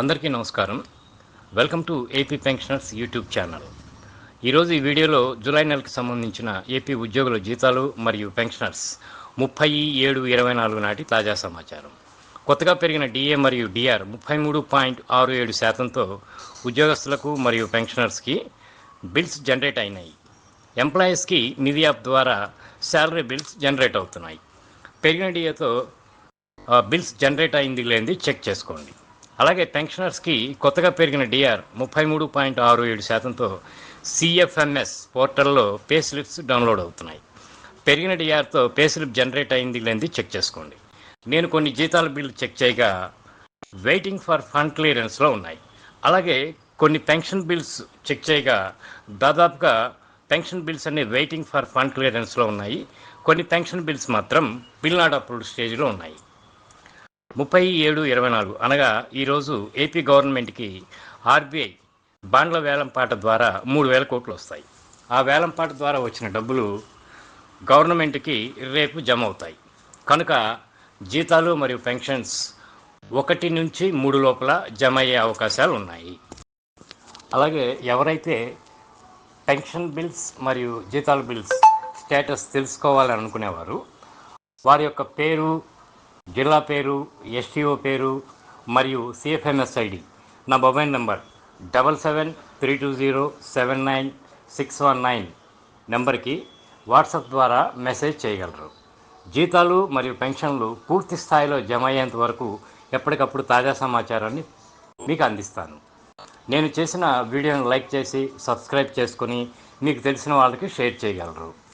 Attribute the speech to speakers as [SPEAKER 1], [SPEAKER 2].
[SPEAKER 1] అందరికీ నమస్కారం. Welcome to AP pensioners YouTube channel. ఈరోజు ఈ వీడియోలో జూలై నెలకు సంబంధించిన ఏపీ ఉద్యోగుల జీతాలు మరియు పెన్షనర్స్ 30/7/24 నాటి తాజా సమాచారం. కొత్తగా పెరిగిన డిఏ మరియు డిఆర్ 33.67%తో ఉద్యోగస్తులకు మరియు పెన్షనర్స్కి బిల్స్ జనరేట్ అయినాయి. ఎంప్లాయీస్కి నిధి యాప్ ద్వారా శాలరీ బిల్స్ జనరేట్ అవుతున్నాయి. పెరిగిన డిఏతో బిల్స్ జనరేట్ అయింది లేనిది చెక్ చేసుకోండి. అలాగే పెన్షనర్స్కి కొత్తగా పెరిగిన డిఆర్ 33.67%తో సిఎఫ్ఎంఎస్ పోర్టల్లో పే స్లిప్స్ డౌన్లోడ్ అవుతున్నాయి. పెరిగిన డిఆర్తో పే స్లిప్ జనరేట్ అయింది లేనిది చెక్ చేసుకోండి. నేను కొన్ని జీతాల బిల్లు చెక్ చేయగా వెయిటింగ్ ఫర్ ఫండ్ క్లియరెన్స్లో ఉన్నాయి. అలాగే కొన్ని పెన్షన్ బిల్స్ చెక్ చేయగా దాదాపుగా పెన్షన్ బిల్స్ అన్ని వెయిటింగ్ ఫర్ ఫండ్ క్లియరెన్స్లో ఉన్నాయి. కొన్ని పెన్షన్ బిల్స్ మాత్రం బిల్ నాట్ అప్రూవ్డ్ స్టేజ్లో ఉన్నాయి. 30/7/24 అనగా ఈరోజు ఏపీ గవర్నమెంట్కి ఆర్బీఐ బాండ్ల వేలంపాట ద్వారా 3,000 కోట్లు వస్తాయి. ఆ వేలంపాట ద్వారా వచ్చిన డబ్బులు గవర్నమెంట్కి రేపు జమ అవుతాయి. కనుక జీతాలు మరియు పెన్షన్స్ 1 నుంచి 3 లోపల జమ అయ్యే అవకాశాలు ఉన్నాయి. అలాగే ఎవరైతే పెన్షన్ బిల్స్ మరియు జీతాల బిల్స్ స్టేటస్ తెలుసుకోవాలని అనుకునేవారు వారి యొక్క పేరు, జిల్లా పేరు, ఎస్టీఓ పేరు మరియు సిఎఫ్ఎంఎస్ ఐడి నా మొబైల్ నెంబర్ 7732079619 నెంబర్కి వాట్సాప్ ద్వారా మెసేజ్ చేయగలరు. జీతాలు మరియు పెన్షన్లు పూర్తి స్థాయిలో జమ అయ్యేంత వరకు ఎప్పటికప్పుడు తాజా సమాచారాన్ని మీకు అందిస్తాను. నేను చేసిన వీడియోను లైక్ చేసి సబ్స్క్రైబ్ చేసుకొని మీకు తెలిసిన వాళ్ళకి షేర్ చేయగలరు.